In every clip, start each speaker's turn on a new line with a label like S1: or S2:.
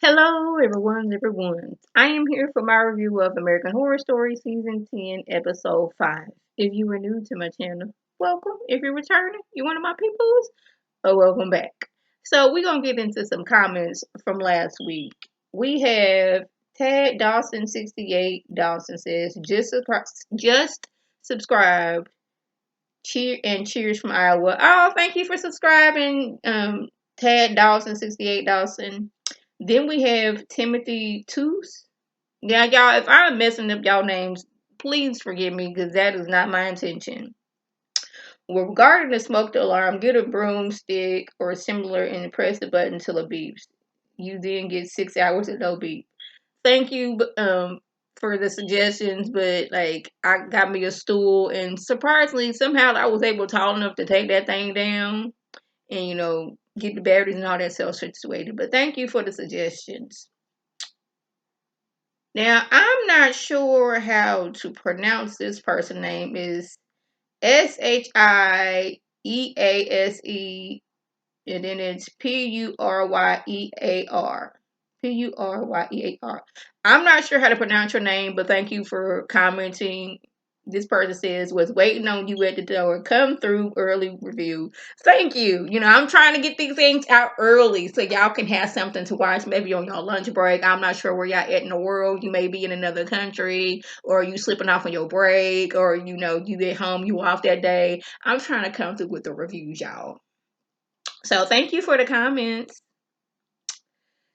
S1: Hello, everyone. I am here for my review of American Horror Story Season 10, Episode 5. If you are new to my channel, welcome. If you're returning, you're one of my peoples, welcome back. So, we're going to get into some comments from last week. We have Tad Dawson 68. Dawson says, just subscribe. Cheers from Iowa. Oh, thank you for subscribing, Tad Dawson 68 Dawson. Then we have Timothy Toos. Yeah, y'all, if I'm messing up y'all names, please forgive me because that is not my intention. Well, regarding the smoke alarm, get a broomstick or similar and press the button until it beeps. You then get 6 hours of no beep. Thank you for the suggestions, but like I got me a stool and surprisingly somehow I was able tall enough to take that thing down and get the batteries and all that stuff situated. But thank you for the suggestions. Now I'm not sure how to pronounce this person name. Is Shiease, and then it's Puryear. Puryear. I'm not sure how to pronounce your name, but thank you for commenting. This person says, was waiting on you at the door. Come through early review. Thank you. I'm trying to get these things out early so y'all can have something to watch maybe on your lunch break. I'm not sure where y'all at in the world. You may be in another country or you slipping off on your break or, you at home, you off that day. I'm trying to come through with the reviews, y'all. So thank you for the comments.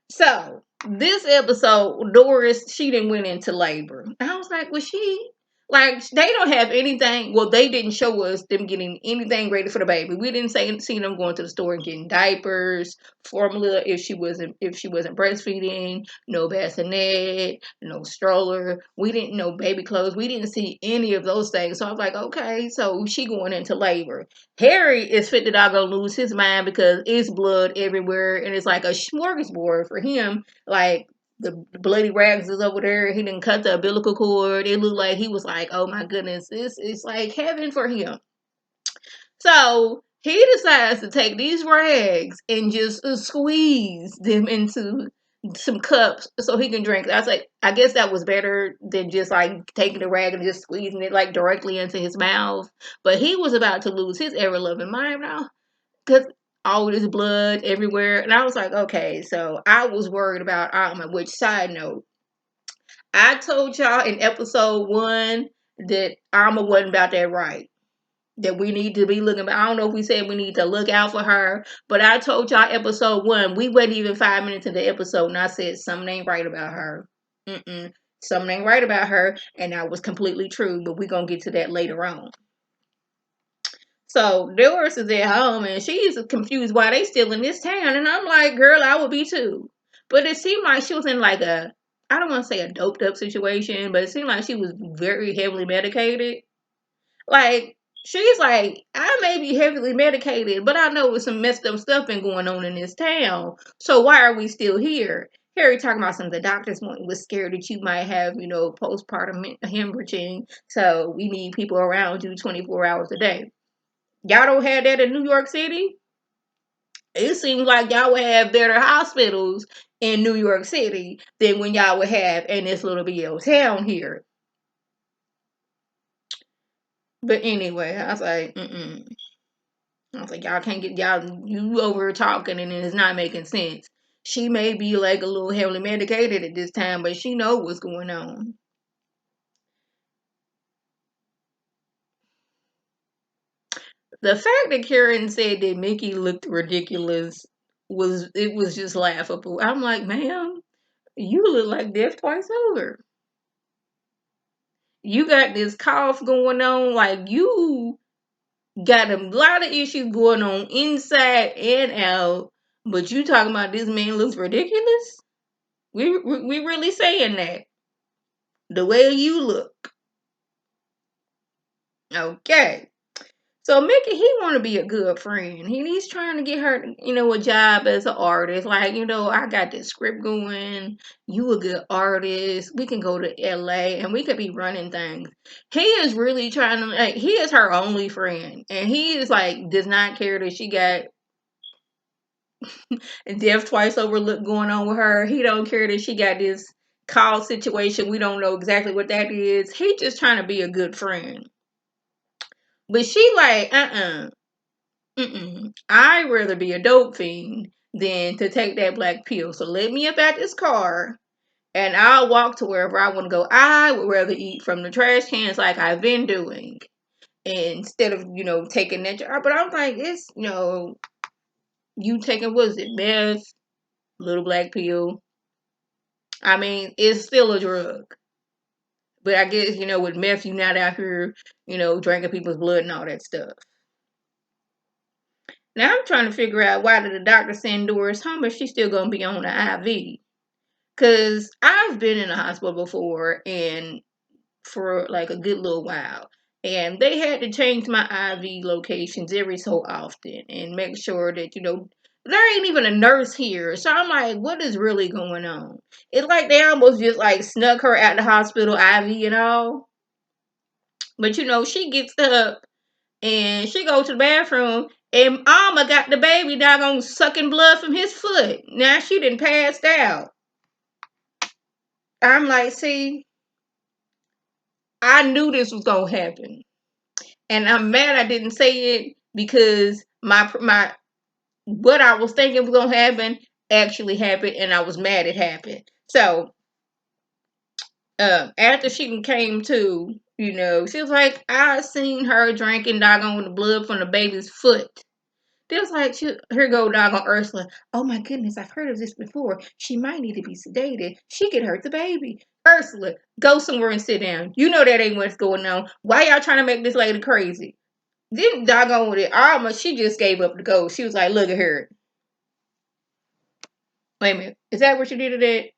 S1: So this episode, Doris, she didn't went into labor. I was like, was she? Like they don't have anything. Well, they didn't show us them getting anything ready for the baby. We didn't see them going to the store and getting diapers, formula if she wasn't breastfeeding, no bassinet, no stroller. We didn't know baby clothes. We didn't see any of those things. So I was like, okay, so she going into labor. Harry is fit that gonna lose his mind because it's blood everywhere and it's like a smorgasbord for him. Like the bloody rags is over there. He didn't cut the umbilical cord. It looked like he was like, oh my goodness, this is like heaven for him. So he decides to take these rags and just squeeze them into some cups so he can drink. I was like, I guess that was better than just like taking the rag and just squeezing it like directly into his mouth. But he was about to lose his ever loving mind now because all this blood everywhere. And I was like, okay, so I was worried about Alma, which side note, I told y'all in episode 1 that Alma wasn't about that right, that we need to be looking. I don't know if we said we need to look out for her, but I told y'all episode 1, we wasn't even 5 minutes into the episode, and I said something ain't right about her. Something ain't right about her, and that was completely true. But we're gonna get to that later on. So Doris is at home, and she's confused why they still in this town, and I'm like, girl, I would be too. But it seemed like she was in like I don't want to say a doped up situation, but it seemed like she was very heavily medicated. Like, she's like, I may be heavily medicated, but I know there's some messed up stuff been going on in this town. So why are we still here? Harry talking about some of the doctors was scared that you might have, postpartum hemorrhaging. So we need people around you 24 hours a day. Y'all don't have that in New York City? It seems like y'all would have better hospitals in New York City than when y'all would have in this little BL town here. But anyway, I was like, I was like, y'all can't get y'all you over here talking and it's not making sense. She may be like a little heavily medicated at this time, but she know what's going on. The fact that Karen said that Mickey looked ridiculous was just laughable. I'm like, ma'am, you look like death twice over. You got this cough going on, like you got a lot of issues going on inside and out, but you talking about this man looks ridiculous? We really saying that the way you look. Okay. So Mickey, he want to be a good friend. He's trying to get her, a job as an artist. Like, I got this script going. You a good artist. We can go to LA and we could be running things. He is really trying to, like, he is her only friend. And he is like, does not care that she got And death twice over look going on with her. He don't care that she got this call situation. We don't know exactly what that is. He just trying to be a good friend. But she like, I'd rather be a dope fiend than to take that black pill. So let me up out this car and I'll walk to wherever I want to go. I would rather eat from the trash cans like I've been doing instead of, taking that job. But I'm like, it's, you taking, what is it, meth, little black pill. I mean, it's still a drug. But I guess, with meth, you're not out here, drinking people's blood and all that stuff. Now I'm trying to figure out why did the doctor send Doris home if she's still gonna be on the IV. Cause I've been in the hospital before and for like a good little while. And they had to change my IV locations every so often and make sure that, there ain't even a nurse here. So I'm like, what is really going on? It's like they almost just like snuck her at the hospital IV and all. But she gets up and she goes to the bathroom and Alma got the baby doggone sucking blood from his foot. Now she done passed out. I'm like, see, I knew this was gonna happen. And I'm mad I didn't say it because my what I was thinking was gonna happen actually happened and I was mad it happened. So after she came to, she was like, I seen her drinking doggone the blood from the baby's foot. They was like, here go doggone Ursula. Oh my goodness, I've heard of this before. She might need to be sedated. She could hurt the baby. Ursula, go somewhere and sit down. You know that ain't what's going on. Why y'all trying to make this lady crazy? Then doggone with it. Alma, she just gave up the ghost. She was like, look at her. Wait a minute. Is that what you did today?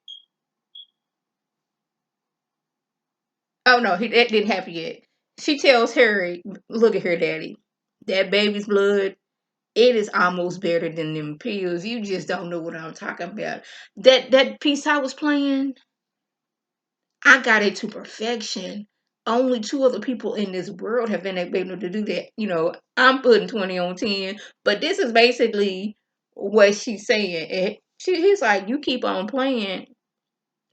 S1: Oh no, that didn't happen yet. She tells Harry, look at her, daddy. That baby's blood, it is almost better than them pills. You just don't know what I'm talking about. That piece I was playing, I got it to perfection. Only two other people in this world have been able to do that. I'm putting 20 on 10, but this is basically what she's saying. He's like, you keep on playing.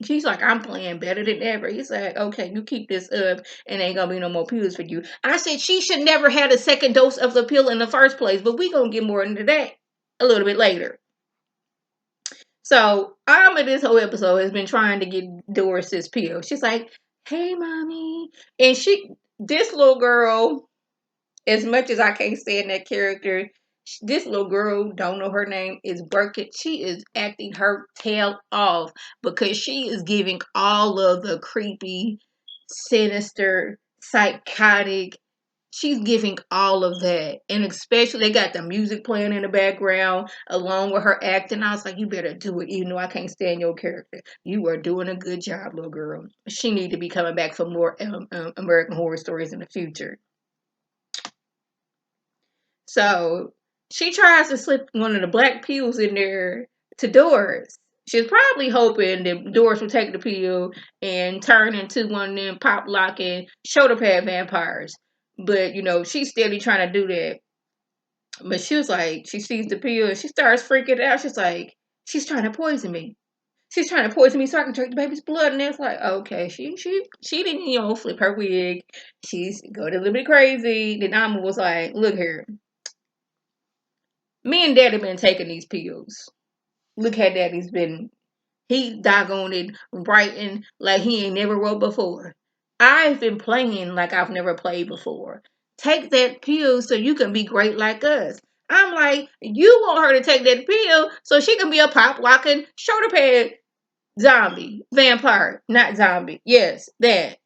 S1: She's like, I'm playing better than ever. He's like, okay, you keep this up and ain't gonna be no more pills for you. I said she should never had a second dose of the pill in the first place, but we gonna get more into that a little bit later. So Alma this whole episode has been trying to get Doris this pill. She's like, hey mommy. And this little girl, as much as I can't stand that character, this little girl, don't know her name, is working. She is acting her tail off because she is giving all of the creepy, sinister, psychotic. She's giving all of that. And especially, they got the music playing in the background along with her acting. I was like, you better do it, even though I can't stand your character. You are doing a good job, little girl. She need to be coming back for more American Horror Stories in the future. So she tries to slip one of the black pills in there to Doris. She's probably hoping that Doris will take the pill and turn into one of them pop locking shoulder pad vampires. But she's steady trying to do that. But she was like, she sees the pill and she starts freaking out. She's like, she's trying to poison me. She's trying to poison me so I can drink the baby's blood. And it's like, okay, she didn't flip her wig. She's going a little bit crazy. Then Alma was like, look here. Me and Daddy been taking these pills. Look how Daddy's been. He doggone it writing like he ain't never wrote before. I've been playing like I've never played before. Take that pill so you can be great like us. I'm like, you want her to take that pill so she can be a pop locking shoulder pad zombie, vampire, not zombie. Yes, that.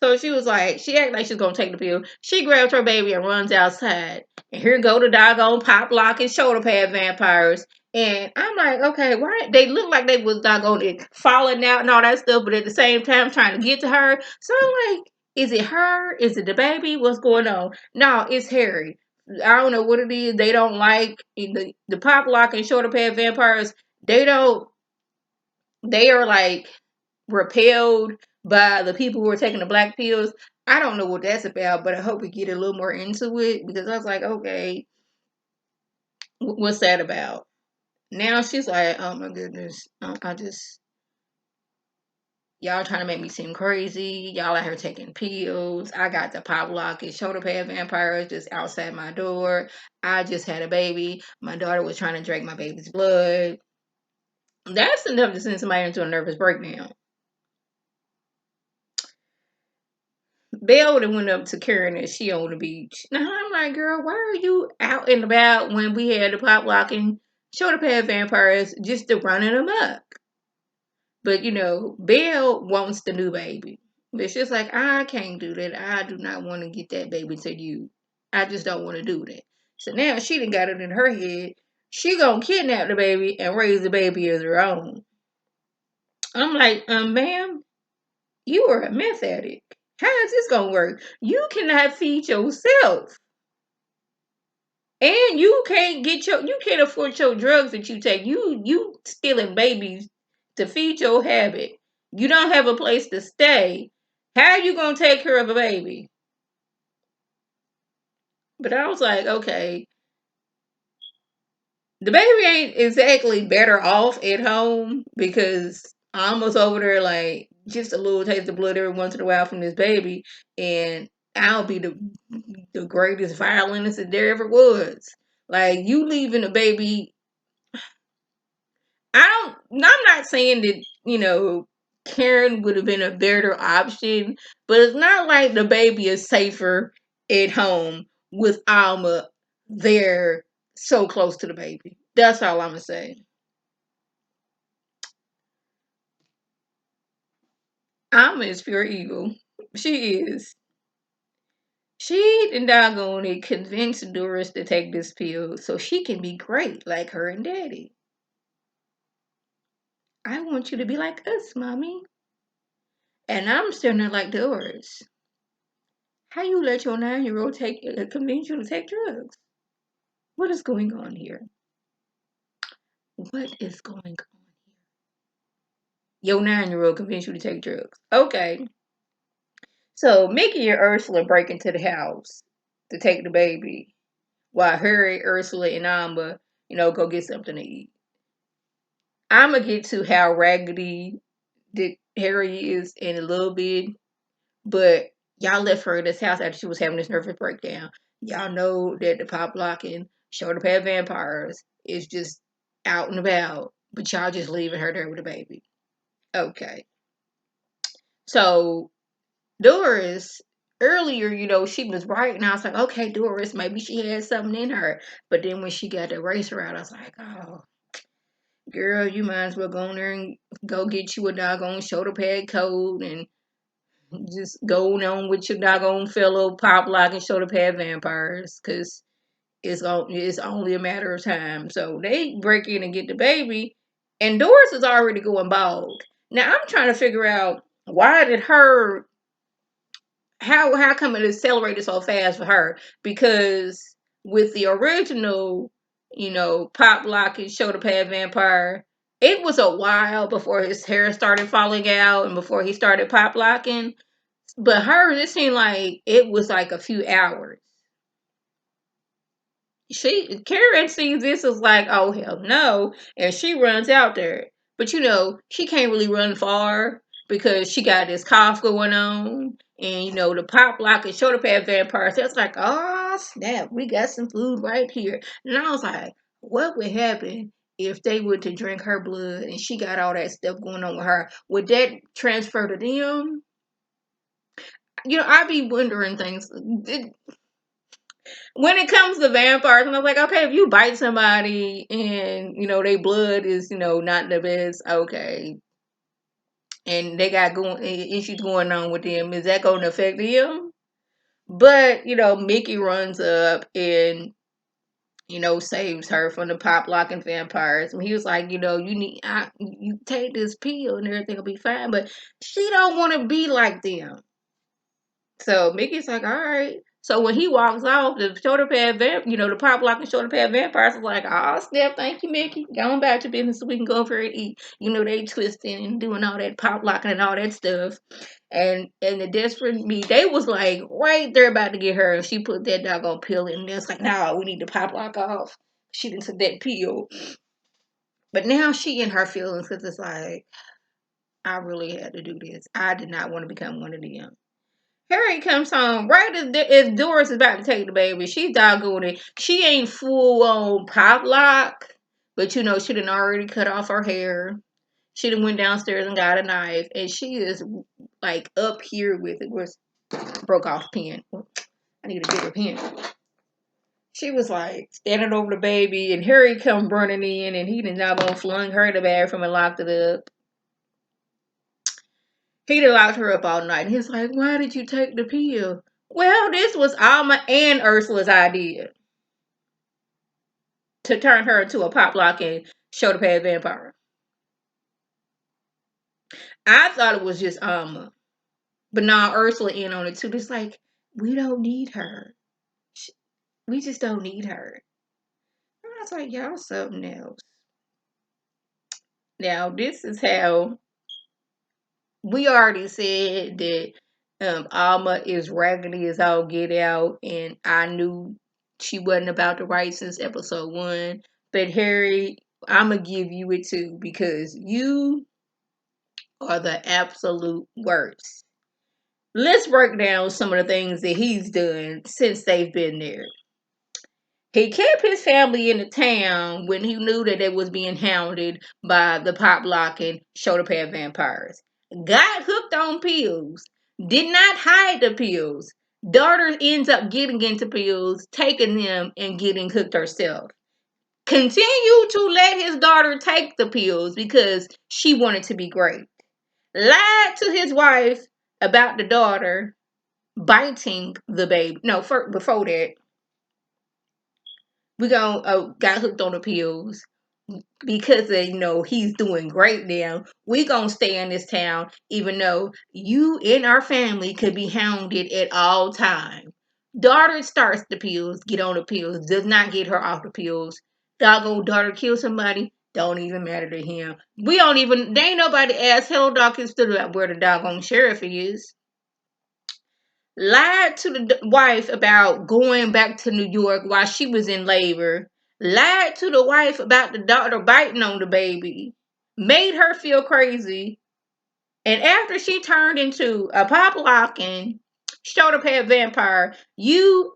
S1: So she was like, she acted like she was gonna take the pill. She grabs her baby and runs outside. And here go the doggone pop lock and shoulder pad vampires. And I'm like, okay, why they look like they was doggone it falling out and all that stuff, but at the same time trying to get to her. So I'm like, is it her? Is it the baby? What's going on? No, it's Harry. I don't know what it is. They don't like the pop lock and shoulder pad vampires. They don't. They are like repelled by the people who are taking the black pills. I don't know what that's about, but I hope we get a little more into it because I was like, okay, What's that about? Now she's like, oh my goodness, I just y'all trying to make me seem crazy. Y'all out here taking pills. I got the pop lock and shoulder pad vampires just outside my door. I just had a baby. My daughter was trying to drink my baby's blood. That's enough to send somebody into a nervous breakdown. Belle would have went up to Karen and she on the beach. Now I'm like, girl, why are you out and about when we had the pop lock and shoulder pad vampires just to running them up? But Belle wants the new baby. But she's like, I can't do that. I do not want to get that baby to you. I just don't want to do that. So now she done got it in her head. She gonna kidnap the baby and raise the baby as her own. I'm like, ma'am, you are a meth addict. How is this gonna work? You cannot feed yourself. And you can't afford your drugs that you take. You stealing babies to feed your habit. You don't have a place to stay. How are you gonna take care of a baby? But I was like, okay, the baby ain't exactly better off at home because I'm almost over there like just a little taste of blood every once in a while from this baby, and I'll be the greatest violinist that there ever was. Like you leaving a baby I'm not saying that, Karen would have been a better option, but it's not like the baby is safer at home with Alma there so close to the baby. That's all I'm gonna say. Alma is pure evil. She is. She and doggone it convinced Doris to take this pill so she can be great like her and daddy. I want you to be like us, mommy. And I'm still not like Doris. How you let your 9-year-old convince you to take drugs? What is going on here? What is going on here? Your 9-year-old convinced you to take drugs. Okay. So Mickey and Ursula break into the house to take the baby while Harry, Ursula, and Amba, go get something to eat. I'ma get to how raggedy that Harry is in a little bit, but y'all left her in this house after she was having this nervous breakdown. Y'all know that the pop locking shoulder pad vampires is just out and about, but y'all just leaving her there with a baby. Okay. So Doris, earlier, she was right, and I was like, okay, Doris, maybe she had something in her. But then when she got the eraser out, I was like, oh, girl, you might as well go in there and go get you a doggone shoulder pad coat and just going on with your doggone fellow pop lock and shoulder pad vampires, because it's only a matter of time. So they break in and get the baby, and Doris is already going bald. Now I'm trying to figure out why did her how come it accelerated so fast for her? Because with the original, pop lock and shoulder pad vampire, it was a while before his hair started falling out and before he started pop locking. But hers, it seemed like it was like a few hours. Karen sees this as like, oh hell no, and she runs out there. But she can't really run far because she got this cough going on, and the pop lock and shoulder pad vampire. So it's like, oh snap, we got some food right here. And I was like, what would happen if they were to drink her blood and she got all that stuff going on with her? Would that transfer to them? I'd be wondering things. When it comes to vampires, and I'm like, okay, if you bite somebody and their blood is not the best, okay, and they got issues going on with them, is that going to affect them? But Mickey runs up and saves her from the pop locking vampires. And he was like, you take this pill and everything will be fine, but she don't want to be like them. So Mickey's like, all right. So when he walks off, the shoulder pad the pop lock and shoulder pad vampires is like, oh snap, thank you, Mickey. Going back to business so we can go over and eat. They twisting and doing all that pop locking and all that stuff. And the desperate me, they was like right there about to get her, and she put that doggone pill in there. It's like, no, we need to pop lock off. She didn't took that pill. But now she in her feelings because it's like, I really had to do this. I did not want to become one of them. Harry comes home right as Doris is about to take the baby. She's doggone it. She ain't full on pop lock, but you know, she done already cut off her hair. She done went downstairs and got a knife, and she is like up here with it. Was broke off pen. I need a bigger pen. She was like standing over the baby, and Harry come running in, and he done now gonna flung her in the bathroom and locked it up. He done locked her up all night. And he's like, "Why did you take the pill?" Well, this was Alma and Ursula's idea to turn her into a pop lock and shoulder pad vampire. I thought it was just Alma, but now Ursula in on it too. It's like, we don't need her. We just don't need her. And I was like, y'all something else. Now this is how we already said that Alma is raggedy as all get out, and I knew she wasn't about to write since episode 1. But Harry, I'm gonna give you it too because you are the absolute worst. Let's break down some of the things that he's done since they've been there. He kept his family in the town when he knew that they was being hounded by the pop locking shoulder pad vampires. Got hooked on pills. Did not hide the pills. Daughter ends up getting into pills, taking them, and getting hooked herself. Continue to let his daughter take the pills because she wanted to be great. Lied to his wife about the daughter biting the baby. No, before that, we got hooked on the pills because he's doing great now. We gonna stay in this town even though you and our family could be hounded at all time. Daughter starts the pills, get on the pills, does not get her off the pills. Doggone daughter kill somebody, don't even matter to him. We don't even, they ain't nobody asked Hello Dawkins to where the doggone sheriff is. Lied to the wife about going back to New York while she was in labor. Lied to the wife about the daughter biting on the baby. Made her feel crazy. And after she turned into a pop locking shoulder pad vampire, you,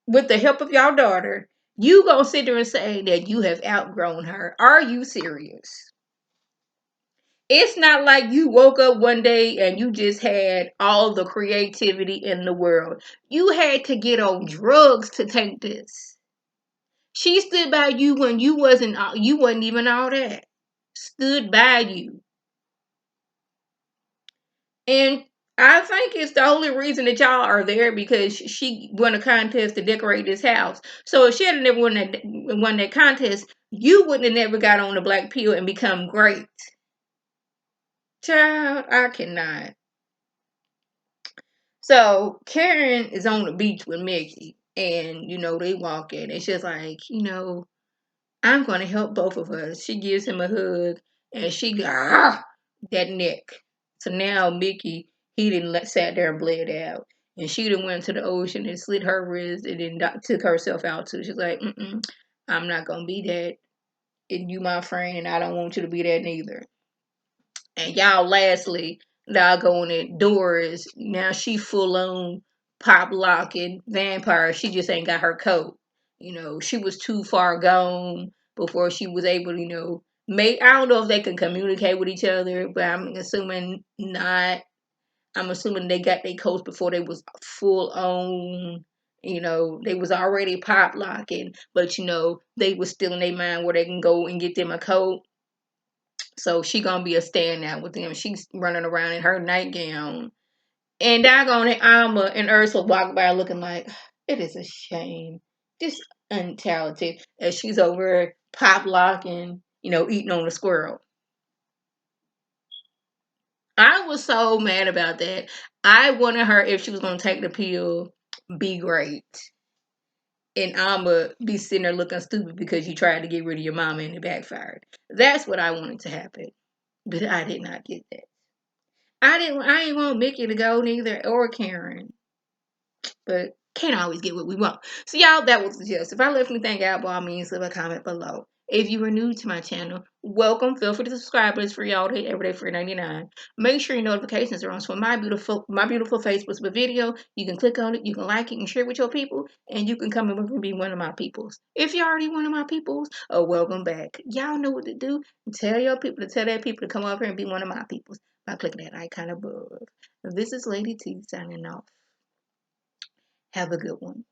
S1: with the help of your daughter, you gonna sit there and say that you have outgrown her. Are you serious? It's not like you woke up one day and you just had all the creativity in the world. You had to get on drugs to take this. She stood by you when you wasn't even all that. Stood by you. And I think it's the only reason that y'all are there because she won a contest to decorate this house. So if she had never won that contest, you wouldn't have never got on the black pill and become great. Child, I cannot. So Karen is on the beach with Mickey, and they walk in. And she's like, I'm going to help both of us. She gives him a hug, and she got that neck. So now Mickey, he didn't sat there and bled out, and she done went to the ocean and slit her wrist, and then took herself out too. She's like, I'm not gonna be that, and you my friend, and I don't want you to be that neither. And y'all, lastly, doggone it, Doris, now she full on pop locking vampire. She just ain't got her coat. She was too far gone before she was able to, make, I don't know if they can communicate with each other, but I'm assuming not. I'm assuming they got their coats before they was full on. They was already pop locking, but they was still in their mind where they can go and get them a coat. So she gonna be a standout with them. She's running around in her nightgown. And doggone it, Alma and Ursula walk by looking like, it is a shame. This untalented as she's over pop locking, eating on the squirrel. I was so mad about that. I wanted her, if she was gonna take the pill, be great. And Alma be sitting there looking stupid because you tried to get rid of your mama and it backfired. That's what I wanted to happen. But I did not get that. I didn't want Mickey to go neither or Karen. But Can't always get what we want. So y'all, that was just. If I left anything out, by all means, leave a comment below. If you are new to my channel, welcome. Feel free to subscribe. It's free all day, every day, for $4.99. Make sure your notifications are on. So when my beautiful face puts a video, you can click on it, you can like it, and share it with your people, and you can come and be one of my peoples. If you're already one of my peoples, oh, welcome back. Y'all know what to do. Tell your people to tell their people to come over here and be one of my peoples by clicking that icon above. This is Lady T signing off. Have a good one.